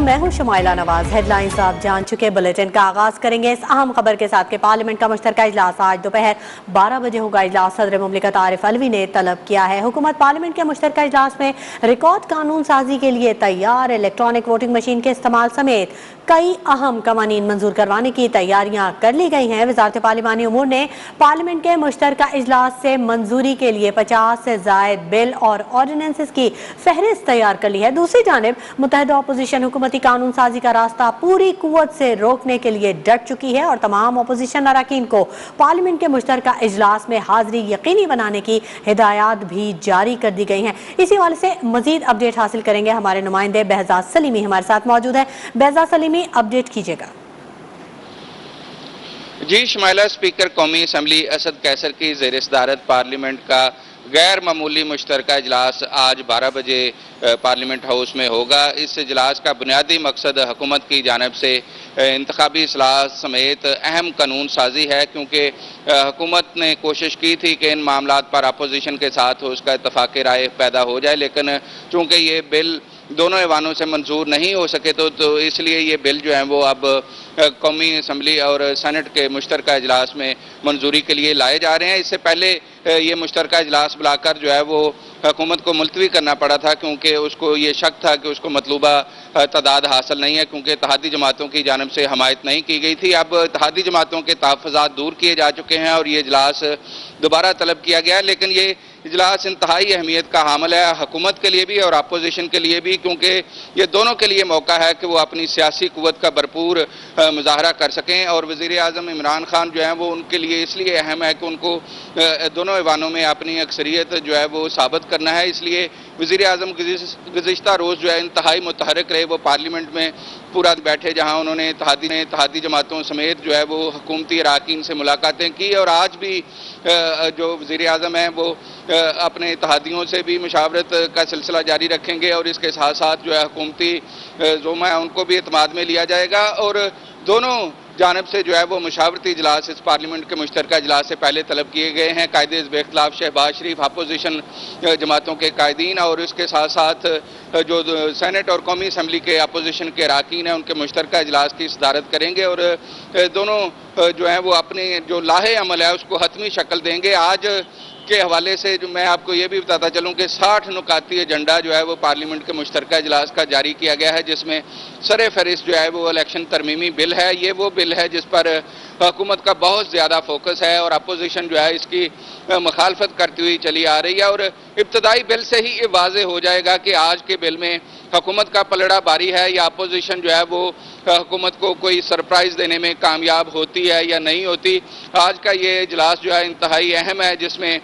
मैं हूं शुमाइला नवाज। हेडलाइंस आप जान चुके। बुलेटिन का आगाज करेंगे इस अहम खबर के साथ कि पार्लियामेंट का मुश्तरका इजलास आज दोपहर 12 बजे होगा। इजलास सदर मुमलिकत आरिफ अलवी ने तलब किया है। हुकूमत पार्लियामेंट के मुश्तरका इजलास में रिकॉर्ड कानून साजी के लिए तैयार। इलेक्ट्रॉनिक वोटिंग मशीन के इस्तेमाल समेत कई अहम कवानीन मंजूर करवाने की तैयारियां कर ली गई हैं। वजारत पार्लिमानी उमूर ने पार्लियामेंट के मुश्तरका इजलास से मंजूरी के लिए 50 से जायद बिल और ऑर्डिनेंसेस की फहरिस्त तैयार कर ली है। दूसरी जानिब मुत्तहिदा अपोजिशन हुकूमती कानून साजी का रास्ता पूरी कुव्वत से रोकने के लिए डट चुकी है और तमाम अपोजिशन अरकान को पार्लियामेंट के मुश्तरका इजलास में हाजिरी यकीनी बनाने की हिदायत भी जारी कर दी गई हैं। इसी हवाले से मजीद अपडेट हासिल करेंगे। हमारे नुमाइंदे बेहजाद सलीमी हमारे साथ मौजूद है। बेहजाद सलीमी, अपडेट कीजिएगा। जी शुमाइला, स्पीकर कौमी असम्बली असद कैसर की ज़ेर सदारत पार्लियामेंट का गैर मामूली मुश्तरका इजलास आज 12 बजे पार्लियामेंट हाउस में होगा। इस इजलास का बुनियादी मकसद हुकूमत की जानिब से इंतखाबी इस्लाह समेत अहम कानून साजी है, क्योंकि हुकूमत ने कोशिश की थी कि इन मामलात पर अपोजिशन के साथ उसका इत्तफाक़ राय पैदा हो जाए, लेकिन चूँकि ये बिल दोनों ऐवानों से मंजूर नहीं हो सके तो इसलिए ये बिल जो है वो अब कौमी असम्बली और सेनेट के मुश्तरका इजलास में मंजूरी के लिए लाए जा रहे हैं। इससे पहले ये मुश्तरका इजलास बुलाकर जो है वो हुकूमत को मुलतवी करना पड़ा था, क्योंकि उसको ये शक था कि उसको मतलूबा तादाद हासिल नहीं है, क्योंकि इत्तेहादी जमातों की जानिब से हमायत नहीं की गई थी। अब इत्तेहादी जमातों के तहफ़्फ़ुज़ात दूर किए जा चुके हैं और ये इजलास दोबारा तलब किया गया है। लेकिन ये इजलास इंतहाई अहमियत का हामिल है हुकूमत के लिए भी और अपोजिशन के लिए भी, क्योंकि ये दोनों के लिए मौका है कि वो अपनी सियासी कुव्वत का भरपूर मुजाहरा कर सकें। और वज़ीर आज़म इमरान खान जो है वो उनके लिए इसलिए अहम है कि उनको दोनों ऐवानों में अपनी अक्सरियत जो है वो साबित करना है। इसलिए वज़ीर आज़म गुज़िश्ता रोज़ जो है इंतहाई मुतहरक रहे। वो पार्लियामेंट में पूरा बैठे, जहाँ उन्होंने इत्तेहादी जमातों समेत जो है वो हुकूमती अरकान से मुलाकातें की और आज भी जो वज़ीर आज़म हैं वो अपने इत्तेहादियों से भी मुशावरत का सिलसिला जारी रखेंगे और इसके साथ साथ जो है हुकूमती ज़ोमा है उनको भी एतमाद में लिया जाएगा। और दोनों जानब से जो है वो मुशावरती इजलास इस पार्लियामेंट के मुश्तरका इजलास से पहले तलब किए गए हैं। कायदे हिज़्ब इख्तिलाफ शहबाज शरीफ अपोजिशन जमातों के कायदीन और इसके साथ साथ जो सेनेट और कौमी असम्बली के अपोजिशन के अरकान हैं उनके मुश्तरका इजलास की सदारत करेंगे और दोनों जो है वो अपने जो लाहे अमल है उसको हतमी शक्ल देंगे। आज के हवाले से जो मैं आपको ये भी बताता चलूँ कि 60 नुकाती एजेंडा जो है वो पार्लियामेंट के मुश्तरका इजलास का जारी किया गया है, जिसमें सर फहरिस्त जो है वो इलेक्शन तरमीमी बिल है। ये वो बिल है जिस पर हुकूमत का बहुत ज़्यादा फोकस है और अपोजिशन जो है इसकी मुखालफत करती हुई चली आ रही है। और इब्तदाई बिल से ही ये वाज़े हो जाएगा कि आज के बिल में हुकूमत का पलड़ा भारी है या अपोजिशन जो है वो हुकूमत को कोई सरप्राइज़ देने में कामयाब होती है या नहीं होती। आज का ये इजलास जो है इंतहाई अहम है, जिसमें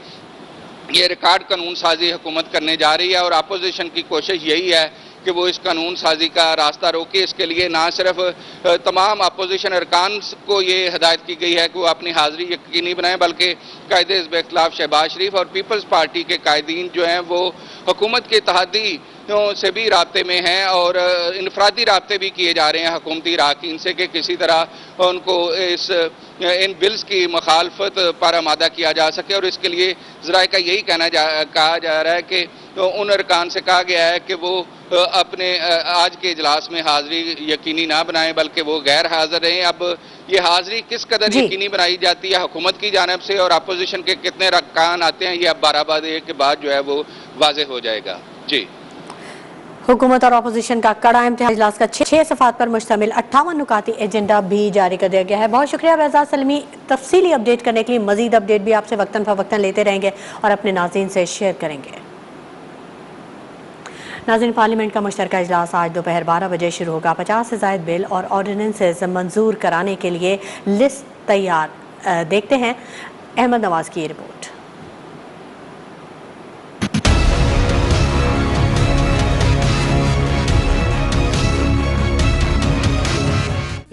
ये रिकॉर्ड कानून साजी हुकूमत करने जा रही है और अपोजिशन की कोशिश यही है कि वो इस कानून साजी का रास्ता रोके। इसके लिए ना सिर्फ तमाम अपोजिशन अरकान को ये हदायत की गई है कि वो अपनी हाज़िरी यकीनी बनाएं, बल्कि कायदे हिज़्ब इख्तिलाफ शहबाज शरीफ और पीपल्स पार्टी के कायदीन जो हैं वो हुकूमत के इत्तेहादी से भी राब्ते में हैं और इनफरादी राब्ते भी किए जा रहे हैं हुकूमती अरकान से कि किसी तरह उनको इन बिल्स की मुखालफत पर आमादा किया जा सके। और इसके लिए ज़राए का यही कहा जा रहा है कि उन अरकान से कहा गया है कि वो अपने आज के इजलास में हाज़िरी यकीनी ना बनाएं, बल्कि वो गैर हाज़िर रहें। अब ये हाज़िरी किस कदर यकीनी बनाई जाती है हुकूमत की जानिब से और अपोजिशन के कितने अरकान आते हैं, ये अब 12 बजे के बाद जो है वो वाज़ेह हो जाएगा। जी, हुकूमत और अपोजिशन का कड़ा इम्तिहान इजलास का 6 सफ़ात पर मुश्तमिल 58 नुकाती एजेंडा भी जारी कर दिया गया है। बहुत शुक्रिया बेहजाद सलीमी, तफसीली अपडेट करने के लिए। मजीद अपडेट भी आपसे वक्तन फवक्तन लेते रहेंगे और अपने नाज़रीन से शेयर करेंगे। नाज़रीन, पार्लियामेंट का मुश्तरका इजलास आज दोपहर 12 बजे शुरू होगा। 50 से ज़ायद बिल और ऑर्डिनेंसेस मंजूर कराने के लिए लिस्ट तैयार। देखते हैं अहमद नवाज की रिपोर्ट।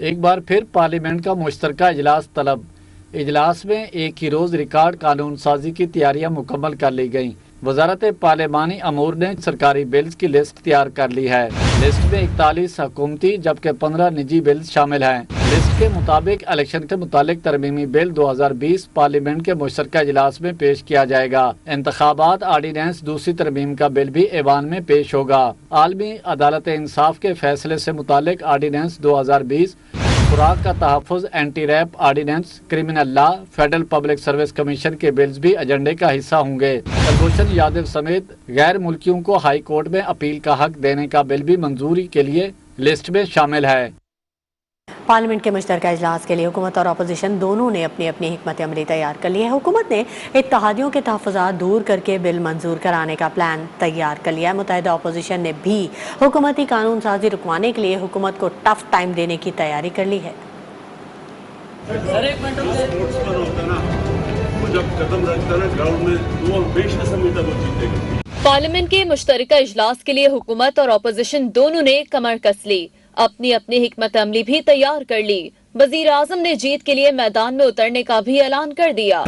एक बार फिर पार्लियामेंट का मुश्तरका इजलास तलब। इजलास में एक ही रोज़ रिकॉर्ड कानून साजी की तैयारियां मुकम्मल कर ली गईं। वजारत पार्लिमानी अमूर ने सरकारी बिल्स की लिस्ट तैयार कर ली है। लिस्ट में 41 हुकूमती जबकि 15 निजी बिल शामिल हैं। लिस्ट के मुताबिक इलेक्शन के मुतालिक तरमीमी बिल 2020 पार्लियामेंट के मुश्तरका इजलास में पेश किया जाएगा। इंतखाबात आर्डीनेंस दूसरी तरमीम का बिल भी ऐवान में पेश होगा। आलमी अदालत इंसाफ के फैसले से मुतालिक आर्डीनेंस 2020, खुराक का तहफ़्फ़ुज़, anti rape ordinance, criminal law, federal public service commission के बिल्स भी एजेंडे का हिस्सा होंगे। कुलभूषण यादव समेत गैर मुल्कियों को हाई कोर्ट में अपील का हक देने का बिल भी मंजूरी के लिए लिस्ट में शामिल है। पार्लियामेंट के मुश्तरका इजलास के लिए हुकूमत और अपोजिशन दोनों ने अपनी अपनी हिकमत अमली तैयार कर ली है। हुकूमत ने इत्तेहादियों के तहफ़्फ़ुज़ात दूर करके बिल मंजूर कराने का प्लान तैयार कर लिया है। मुत्तहिदा अपोजिशन ने भी हुकूमती कानून साजी रुकवाने के लिए हुकूमत को टफ टाइम देने की तैयारी कर ली है। पार्लियामेंट के मुश्तरका इजलास के लिए हुकूमत और अपोजिशन दोनों ने कमर कस ली, अपनी अपनी हिकमत अमली भी तैयार कर ली। वजीर आजम ने जीत के लिए मैदान में उतरने का भी ऐलान कर दिया। वो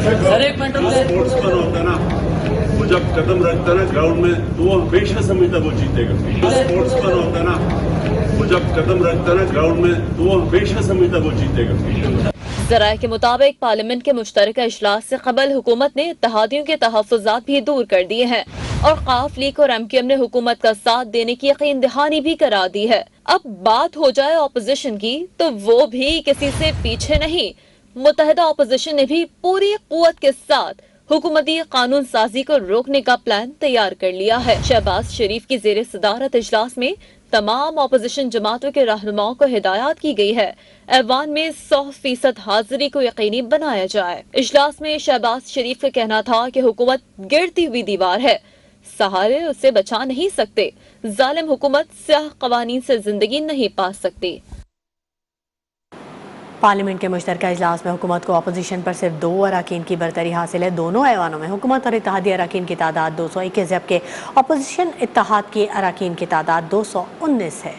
जब कदम रखता है ना ग्राउंड में तो वो हमेशा समझता वो जीतेगा। स्पोर्ट्समैन होता है ना, वो जब कदम रखता है ना ग्राउंड में तो वो हमेशा समझता वो जीतेगा। ज़राए के मुताबिक पार्लियामेंट के मुश्तरका इजलास से कबल हुकूमत ने इत्तेहादियों के तहफ़्फ़ुज़ात भी दूर कर दिए हैं और ख़ाफ लीग और MQM ने हुकूमत का साथ देने की यकीन दहानी भी करा दी है। अब बात हो जाए अपोजिशन की तो वो भी किसी से पीछे नहीं। मुत्तहिदा अपोजिशन ने भी पूरी कुव्वत के साथ हुकूमती कानून साजी को रोकने का प्लान तैयार कर लिया है। शहबाज शरीफ की ज़ेरे सदारत इजलास में तमाम अपोजिशन जमातों के रहनुमाओं को हिदायत की गई है ऐवान में 100% हाजिरी को यकीनी बनाया जाए। इजलास में शहबाज शरीफ का कहना था कि हुकूमत गिरती हुई दीवार है, सहारे उसे बचा नहीं सकते। जालिम हुकूमत स्याह कवानीन से जिंदगी नहीं पा सकती। पार्लियामेंट के मुश्तरका इजलास में हुकूमत को अपोजिशन पर सिर्फ 2 अराकीन की बरतरी हासिल है। दोनों ऐवानों में हुकूमत और इत्तेहादी अराकीन की तादाद 221 जबकि अपोजिशन इत्तेहाद की अराकीन की तादाद 219 है।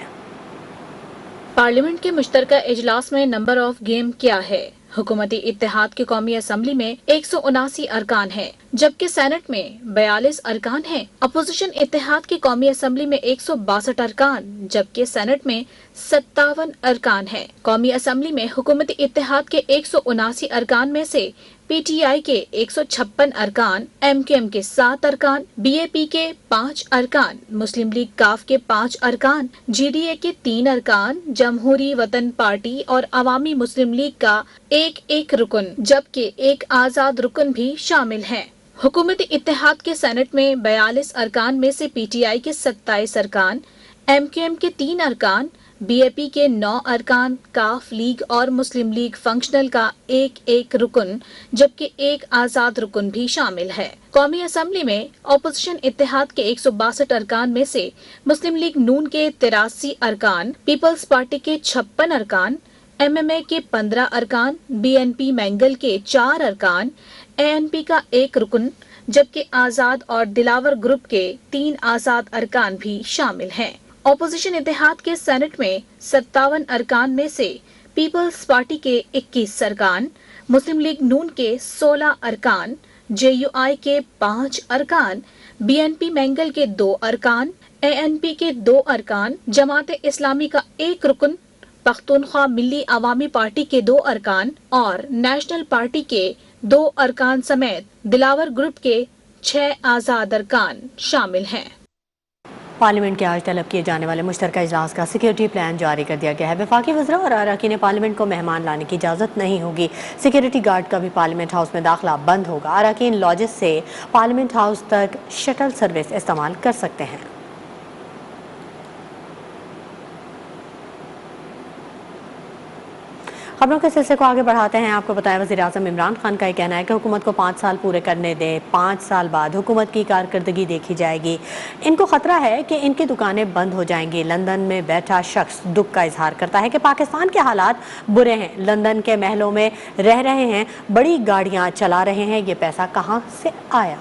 पार्लियामेंट के मुश्तरका इजलास में नंबर ऑफ गेम क्या है? हुकूमती इत्तेहाद की कौमी असम्बली में 179 अरकान हैं, जबकि सेनेट में 42 अरकान हैं। अपोजिशन इत्तेहाद की कौमी असम्बली में 162 अरकान जबकि सेनेट में 57 अरकान हैं। कौमी असम्बली में हुकूमती इत्तेहाद के 179 अरकान में से PTI के 156 अरकान, MQM के 7 अरकान, BAP के 5 अरकान, मुस्लिम लीग काफ के 5 अरकान, GDA के 3 अरकान, जमहूरी वतन पार्टी और अवामी मुस्लिम लीग का एक रुकन जबकि एक आजाद रुकन भी शामिल हैं। हुकूमती इत्तेहाद के सेनेट में 42 अरकान में से PTI के 27 अरकान, MQM के 3 अरकान, BAP के 9 अरकान, काफ लीग और मुस्लिम लीग फंक्शनल का एक रुकन जबकि एक आजाद रुकन भी शामिल है। कौमी असम्बली में अपोजिशन इत्तेहाद के 162 अरकान में से मुस्लिम लीग नून के 83 अरकान, पीपल्स पार्टी के 56 अरकान, MMA के 15 अरकान, BNP मैंगल के 4 अरकान, ANP का 1 रुकन जबकि आजाद और दिलावर ग्रुप के 3 आजाद अरकान भी शामिल हैं। अपोजिशन इत्तेहाद के सेनेट में 57 अरकान में से पीपल्स पार्टी के 21 अरकान, मुस्लिम लीग नून के 16 अरकान, JUI के 5 अरकान, BNP मैंगल के 2 अरकान, ANP के 2 अरकान, जमात इस्लामी का 1 रुकन, पख्तूनख्वा मिल्ली अवामी पार्टी के 2 अरकान और नेशनल पार्टी के 2 अरकान समेत दिलावर ग्रुप के 6 आजाद अरकान शामिल हैं। पार्लियामेंट के आज तलब किए जाने वाले मुश्तरका इजलास का सिक्योरिटी प्लान जारी कर दिया गया है। वफाकी वज़रा और अरकान पार्लियामेंट को मेहमान लाने की इजाज़त नहीं होगी। सिक्योरिटी गार्ड का भी पार्लियामेंट हाउस में दाखिला बंद होगा। अरकान लॉजेस से पार्लियामेंट हाउस तक शटल सर्विस इस्तेमाल कर सकते हैं। खबरों के सिलसिले को आगे बढ़ाते हैं। आपको बताया वज़ीर आज़म इमरान खान का ये कहना है कि हुकूमत को 5 साल पूरे करने दें, 5 साल बाद हुकूमत की कारकर्दगी देखी जाएगी। इनको खतरा है कि इनकी दुकानें बंद हो जाएंगी। लंदन में बैठा शख्स दुख का इजहार करता है कि पाकिस्तान के हालात बुरे हैं। लंदन के महलों में रह रहे हैं, बड़ी गाड़ियां चला रहे हैं, ये पैसा कहाँ से आया?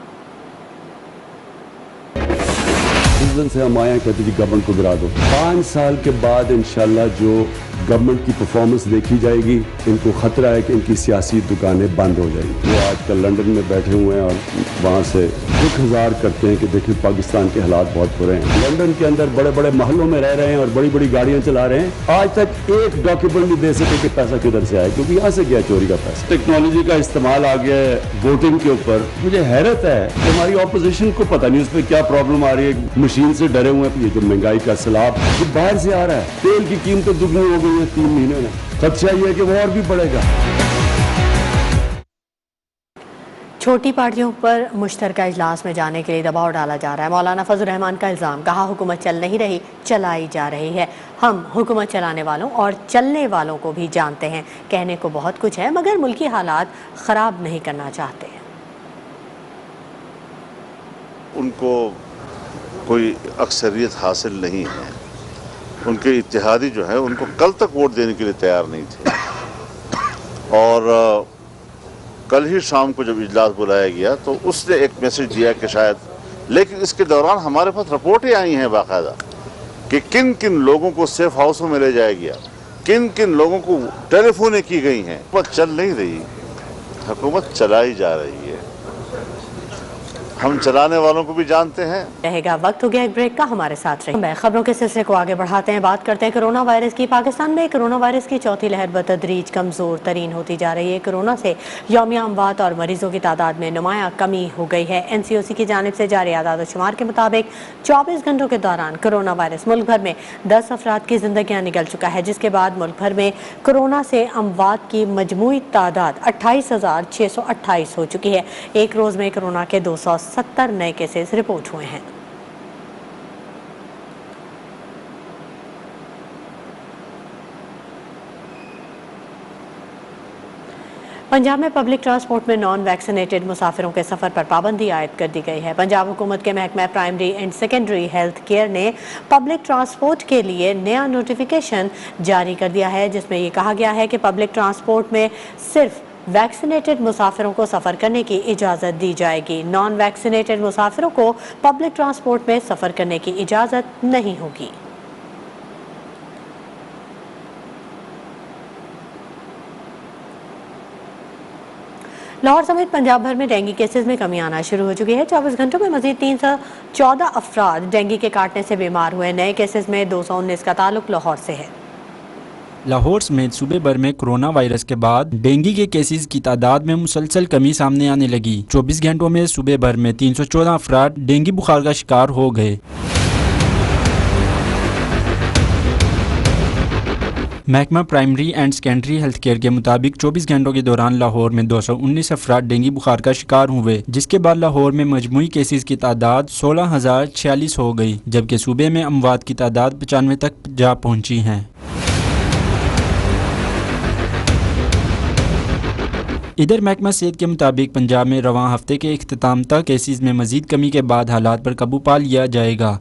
से हम आया कहते जी गवर्नमेंट को गिरा दो। 5 साल के बाद इंशाल्लाह जो गवर्नमेंट की परफॉर्मेंस देखी जाएगी। इनको खतरा है कि इनकी सियासी दुकानें बंद हो जाएंगी। वो आजकल लंदन में बैठे हुए हैं और वहाँ से दुख हजार करते हैं कि देखिए पाकिस्तान के हालात बहुत बुरे हैं। लंदन के अंदर बड़े बड़े महलों में रह रहे हैं और बड़ी बड़ी गाड़ियाँ चला रहे हैं। आज तक एक डॉक्यूमेंट नहीं दे सके कि पैसा किधर से आया, क्योंकि यहाँ से गया चोरी का पैसा। टेक्नोलॉजी का इस्तेमाल आ गया है वोटिंग के ऊपर। मुझे हैरत है कि हमारी ऑपोजिशन को पता नहीं उस पर क्या प्रॉब्लम आ रही है। मशीन से डरे हुए हैं। ये जो महंगाई का सैलाब जो बाहर से आ रहा है, तेल की कीमतें दुगनी हो गई है 3 महीने में। खदशा ये है कि वो और भी बढ़ेगा। छोटी पार्टियों पर मुश्तरका इजलास में जाने के लिए दबाव डाला जा रहा है। मौलाना फजल रहमान का इल्ज़ाम, कहा हुकूमत चल नहीं रही, चलाई जा रही है। हम हुकूमत चलाने वालों और चलने वालों को भी जानते हैं। कहने को बहुत कुछ है मगर मुल्की हालात ख़राब नहीं करना चाहते। उनको कोई अक्सरियत हासिल नहीं है। उनके इत्तेहादी जो है उनको कल तक वोट देने के लिए तैयार नहीं थे। और कल ही शाम को जब इजलास बुलाया गया तो उसने एक मैसेज दिया कि शायद, लेकिन इसके दौरान हमारे पास रिपोर्टें आई हैं बाकायदा कि किन किन लोगों को सेफ हाउसों में ले जाया गया, किन किन लोगों को टेलीफोनें की गई हैं। हुकूमत चल नहीं रही, हुकूमत चलाई जा रही है। हम चलाने वालों को भी जानते हैं। रहेगा वक्त हो गया एक ब्रेक का, हमारे साथ रहिए। खबरों के सिलसिले को आगे बढ़ाते हैं, बात करते हैं कोरोना वायरस की। पाकिस्तान में कोरोना वायरस की चौथी लहर बतदरीज कमज़ोर तरीन होती जा रही है। कोरोना से यौमिया अमवात और मरीजों की तादाद में नुमाया कमी हो गई है। NCOC की जानिब से जारी आदाद शुमार के मुताबिक 24 घंटों के दौरान कोरोना वायरस मुल्क भर में 10 अफराद की जिंदगियां निकल चुका है, जिसके बाद मुल्क भर में कोरोना से अमवात की मजमूई तादाद 28,628 हो चुकी है। एक रोज़ में कोरोना के 270 नए केसेस रिपोर्ट हुए हैं। पंजाब में पब्लिक ट्रांसपोर्ट में नॉन वैक्सीनेटेड मुसाफिरों के सफ़र पर पाबंदी आयद कर दी गई है। पंजाब हुकूमत के महकमा primary and secondary health care ने पब्लिक ट्रांसपोर्ट के लिए नया नोटिफिकेशन जारी कर दिया है, जिसमें ये कहा गया है कि पब्लिक ट्रांसपोर्ट में सिर्फ वैक्सीनेटेड मुसाफिरों को सफ़र करने की इजाज़त दी जाएगी। नॉन वैक्सीनेटेड मुसाफिरों को पब्लिक ट्रांसपोर्ट में सफ़र करने की इजाज़त नहीं होगी। लाहौर समेत पंजाब भर में डेंगू केसेस में कमी आना शुरू हो चुकी है। 24 घंटों में मजीद 314 अफराद डेंगू के काटने से बीमार हुए। नए केसेस में 219 का ताल्लुक लाहौर से है। लाहौर समेत सूबे भर में कोरोना वायरस के बाद डेंगू के केसेस की तादाद में मुसलसल कमी सामने आने लगी। 24 घंटों में सूबे भर में 314 अफराद डेंगू बुखार का शिकार हो गए। महकमा primary and secondary health care के मुताबिक 24 घंटों के दौरान लाहौर में 219 अफराद डेंगू बुखार का शिकार हुए, जिसके बाद लाहौर में मजमूई केसेस की तादाद 16,046 हो गई, जबकि सूबे में अमवात की तादाद 95 तक जा पहुंची हैं। इधर महकमा सेहत के मुताबिक पंजाब में रवां हफ्ते के इख्तिताम तक केसेस में मजीद कमी के बाद हालात पर काबू पा लिया जाएगा।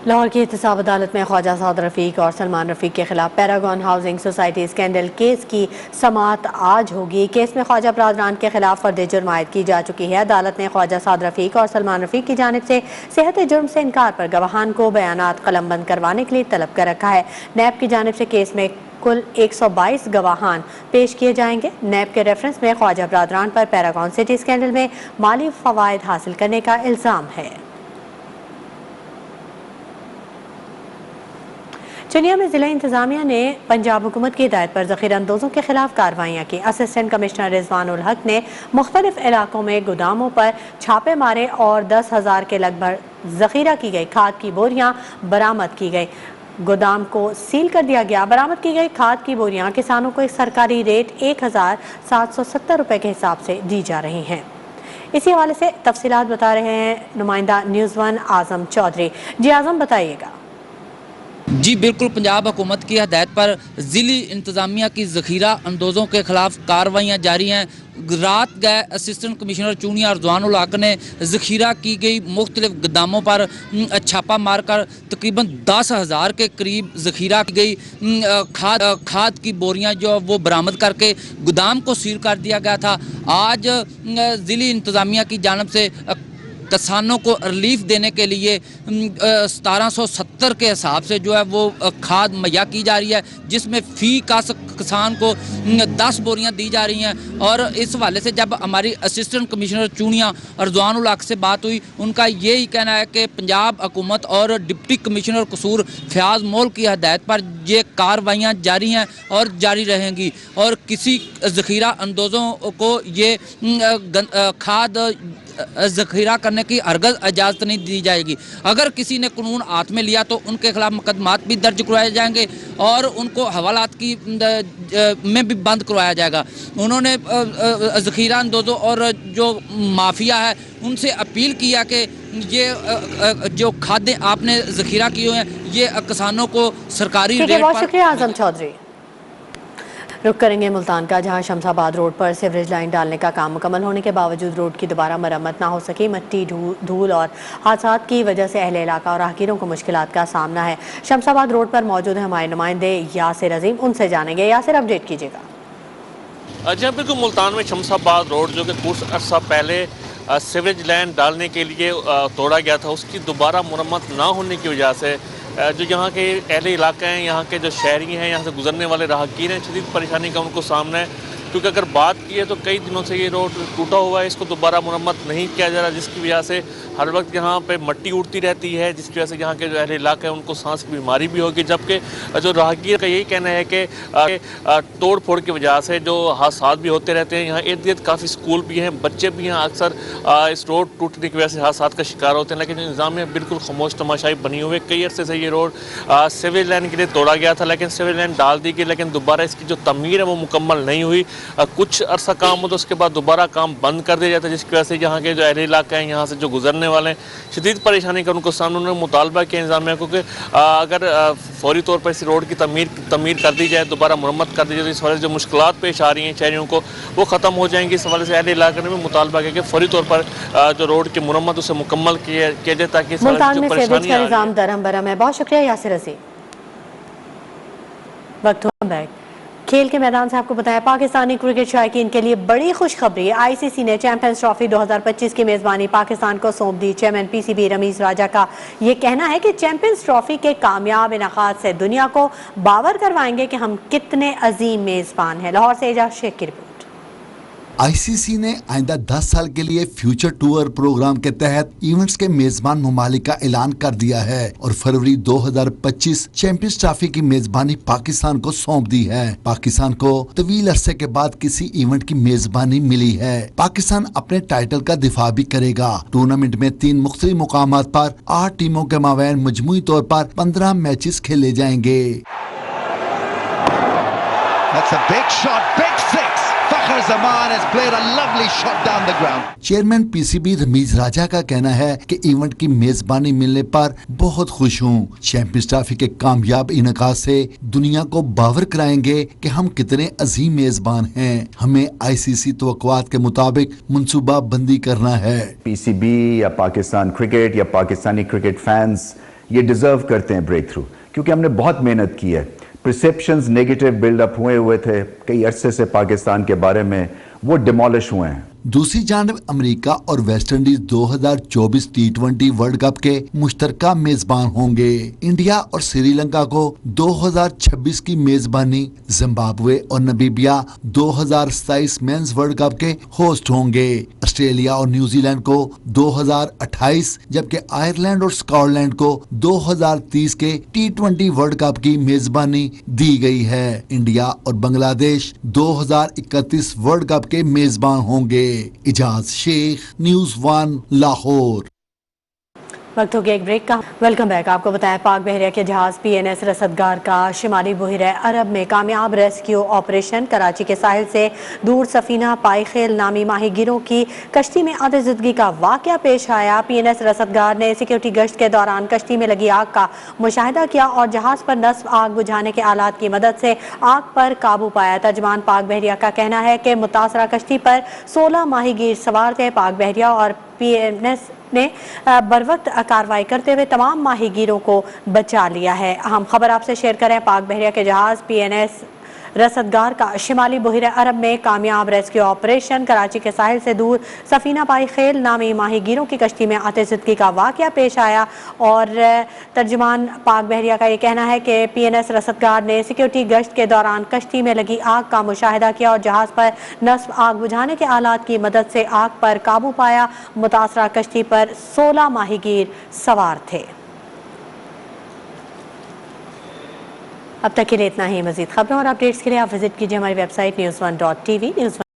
लाहौर की एहतसाब अदालत में ख्वाजा साद रफ़ीक और सलमान रफ़ीक के खिलाफ Paragon housing society scandal case की समाअत आज होगी। केस में ख्वाजा बरादरान के खिलाफ फर्द जुर्म आयद की जा चुकी है। अदालत ने ख्वाजा साद रफ़ीक और सलमान रफ़ीक की जानिब से सेहत जुर्म से इनकार पर गवाहान को बयानात कलमबंद करवाने के लिए तलब कर रखा है। नैब की जानिब से केस में कुल 122 गवाहान पेश किए जाएंगे। नैब के रेफरेंस में ख्वाजा बरादरान पर पैरागॉन सिटी स्कैंडल में माली फ़वाइद हासिल करने का इल्ज़ाम है। चुनिया में जिला इंतजामिया ने पंजाब हुकूमत की हिदायत पर ज़ख़ीरा अंदोज़ों के खिलाफ कार्रवाइयाँ की। असिस्टेंट कमिश्नर रिजवान उल हक ने मुख्तलिफ इलाकों में गोदामों पर छापे मारे और 10,000 के लगभग ज़ख़ीरा की गई खाद की बोरियाँ बरामद की गई। गोदाम को सील कर दिया गया। बरामद की गई खाद की बोरियाँ किसानों को एक सरकारी रेट 1,770 रुपये के हिसाब से दी जा रही हैं। इसी हवाले से तफसीलात बता रहे हैं नुमाइंदा न्यूज़ 1 आज़म चौधरी। जी आज़म, बताइएगा। जी बिल्कुल, पंजाब हुकूमत की हदायत पर ज़िली इंतज़ामिया की ज़ख़ीरा अंदोज़ों के खिलाफ कार्रवाइयाँ जारी हैं। रात गए असिस्टेंट कमिश्नर चूनिया रिजवान उल हक ने ज़ख़ीरा की गई मुख्तलिफ गोदामों पर छापा मारकर तकरीबन 10,000 के करीब ज़ख़ीरा की गई खाद की बोरियां जो वो बरामद करके गोदाम को सील कर दिया गया था। आज ज़िली इंतज़ामिया की जानिब से किसानों को रिलीफ देने के लिए 1770 के हिसाब से जो है वो खाद मुहैया की जा रही है, जिसमें फी का किसान को 10 बोरियां दी जा रही हैं। और इस हवाले से जब हमारी असिस्टेंट कमिश्नर चूनिया रिजवान उल हक से बात हुई, उनका यही कहना है कि पंजाब हुकूमत और डिप्टी कमिश्नर कसूर फयाज मोल की हदायत पर ये कार्रवाइयाँ जारी हैं और जारी रहेंगी, और किसी ज़ख़ीरा अंदोज़ों को ये खाद ज़ख़ीरा करने की हरगज़ इजाज़त नहीं दी जाएगी। अगर किसी ने कानून हाथ में लिया तो उनके खिलाफ मुकदमात भी दर्ज करवाए जाएंगे और उनको हवालात की में भी बंद करवाया जाएगा। उन्होंने ज़ख़ीरा अंदोज़ों और जो माफिया है उनसे अपील किया कि ये जो खाद्य आपने ज़ख़ीरा किए हैं ये किसानों को सरकारी रेट पर। बहुत शुक्रिया आज़म चौधरी। रुक करेंगे मुल्तान का, जहां शमशाबाद रोड पर सीवरेज लाइन डालने का काम मुकम्मल होने के बावजूद रोड की दोबारा मरम्मत ना हो सकी। मिट्टी, धूल और हादसात की वजह से अहले इलाका और राहगीरों को मुश्किलात का सामना है। शमशाबाद रोड पर मौजूद है हमारे नुमाइंदे यासिर अजीम, उनसे जानेंगे। यासिर, अपडेट कीजिएगा। जी बिल्कुल, मुल्तान में शमशाबाद रोड जो कि कुछ अर्सा पहले सीवरेज लाइन डालने के लिए तोड़ा गया था, उसकी दोबारा मरम्मत ना होने की वजह से जो यहाँ के अहले इलाके हैं, यहाँ के जो शहरी हैं, यहाँ से गुजरने वाले राहगीर हैं, शदीद परेशानी का उनको सामना है। क्योंकि अगर बात की है तो कई दिनों से ये रोड टूटा हुआ है, इसको दोबारा मरम्मत नहीं किया जा रहा, जिसकी वजह से हर वक्त यहाँ पे मट्टी उड़ती रहती है, जिसकी वजह से यहाँ के जो अहले इलाके हैं उनको सांस की बीमारी भी होगी। जबकि जो राहगीर का यही कहना है कि तोड़ फोड़ की वजह से जो हादसा भी होते रहते हैं। यहाँ इर्द गिर्द काफ़ी स्कूल भी हैं, बच्चे भी हैं, अक्सर इस रोड टूटने की वजह से हादसा का शिकार होते हैं। लेकिन इंतजामिया बिल्कुल खामोश तमाशाई बनी हुई है। कई अरसे से ये रोड सिविल लाइन के लिए तोड़ा गया था, लेकिन सिविल लाइन डाल दी गई, लेकिन दोबारा इसकी जो तमीर है वो मुकम्मल नहीं हुई। कुछ अरसा काम हो तो उसके बाद दोबारा काम बंद कर दिया जाता है, जिसकी वजह से यहाँ के जो अहले इलाके हैं, यहाँ से जो गुजरने वाले हैं, शदीद परेशानी का उनको सामने उन्होंने मुतालबा किया इंतजामिया को कि अगर फौरी तौर पर इस रोड की तमीर कर दी जाए, दोबारा मुरम्मत कर दी जाए, तो इस वजह से जो मुश्किलात पेश आ रही हैं शहरियों को वो ख़त्म हो जाएंगी। इस हवाले से अहले इलाके ने भी मुतालबा किया कि फौरी तौर पर जो रोड की मुरम्मत उसे मुकम्मल किया जाए, ताकि मुल्तान में सीवरेज का निज़ाम दरहम बरहम है। बहुत शुक्रिया यासिर अजीम। वक्त हुआ बैक खेल के मैदान से आपको बताया, पाकिस्तानी क्रिकेट शायकीन के लिए बड़ी खुशखबरी। आईसीसी ने चैंपियंस ट्रॉफी 2025 की मेज़बानी पाकिस्तान को सौंप दी। चेयरमैन पीसीबी रमीज राजा का ये कहना है कि चैंपियंस ट्रॉफी के कामयाब इनेकाद से दुनिया को बावर करवाएंगे कि हम कितने अजीम मेज़बान हैं। लाहौर से एजाज शेख की रिपोर्ट। आईसीसी ने आइंदा 10 साल के लिए फ्यूचर टूर प्रोग्राम के तहत इवेंट्स के मेजबान ममालिक का ऐलान कर दिया है और फरवरी 2025 चैंपियंस ट्रॉफी की मेजबानी पाकिस्तान को सौंप दी है। पाकिस्तान को तवील अरसे के बाद किसी इवेंट की मेजबानी मिली है। पाकिस्तान अपने टाइटल का दिफा भी करेगा। टूर्नामेंट में 3 मुख्तलिफ मुकामात पर 8 टीमों के माबैन मजमूई तौर पर 15 मैचेस खेले जाएंगे। चेयरमैन पीसीबी रमीज राजा का कहना है कि इवेंट की मेजबानी मिलने पर बहुत खुश हूँ। चैंपियंस ट्रॉफी के कामयाब इनेकाद से दुनिया को बावर कराएंगे कि हम कितने अजीम मेजबान हैं। हमें आईसीसी तवक्कुआत के मुताबिक मंसूबा बंदी करना है। पीसीबी या पाकिस्तान क्रिकेट या पाकिस्तानी क्रिकेट फैंस ये डिजर्व करते हैं ब्रेक थ्रू, क्योंकि हमने बहुत मेहनत की है। परसेप्शंस नेगेटिव बिल्डअप हुए थे कई अरसे से पाकिस्तान के बारे में, वो डिमोलिश हुए हैं। दूसरी जानब अमेरिका और West Indies 2024 T20 world cup के मुश्तरका मेजबान होंगे। इंडिया और श्रीलंका को 2026 की मेजबानी, जिम्बाब्वे और नमीबिया 2027 मेंस वर्ल्ड कप के होस्ट होंगे। ऑस्ट्रेलिया और न्यूजीलैंड को 2028 जबकि आयरलैंड और स्कॉटलैंड को 2030 के T20 वर्ल्ड कप की मेजबानी दी गई है। इंडिया और बांग्लादेश 2031 वर्ल्ड कप के मेजबान होंगे। इजाज शेख, न्यूज़ 1 लाहौर। वक्त हो गया एक ब्रेक का। Welcome back. आपको बताया पाक बहरिया के जहाज PNS रसदगार का शिमाली बहरा अरब में कामयाब रेस्क्यू ऑपरेशन। कराची के साहिल से दूर सफीना पाईखेल नामी माहीगीरों की कश्ती में आतिशज़दगी का वाक़या पेश आया। PNS रसदगार ने सिक्योरिटी गश्त के दौरान कश्ती में लगी आग का मुशाहिदा किया और जहाज पर नस्ब आग बुझाने के आलात की मदद से आग पर काबू पाया। तर्जमान पाक बहरिया का कहना है कि मुतासरा कश्ती पर 16 माहीगीर सवार थे। पाक बहरिया और PNS ने बरवक्त कार्रवाई करते हुए तमाम माहीगीरों को बचा लिया है। अहम खबर आपसे शेयर करें। पाक बहरिया के जहाज PNS रसदगार का शिमाली बहिर अरब में कामयाब रेस्क्यू ऑपरेशन। कराची के साहिल से दूर सफीना पाई खेल नामी माहीगीरों की कश्ती में आतिशदगी का वाकया पेश आया और तर्जुमान पाक बहरिया का ये कहना है कि PNS रसदगार ने सिक्योरिटी गश्त के दौरान कश्ती में लगी आग का मुशाहिदा किया और जहाज पर नस्ब आग बुझाने के आलात की मदद से आग पर काबू पाया। मुतासरा कश्ती पर 16 माहीगीर सवार थे। अब तक के लिए इतना ही। मजीद खबरों और अपडेट्स के लिए आप विजिट कीजिए हमारी वेबसाइट news1.tv।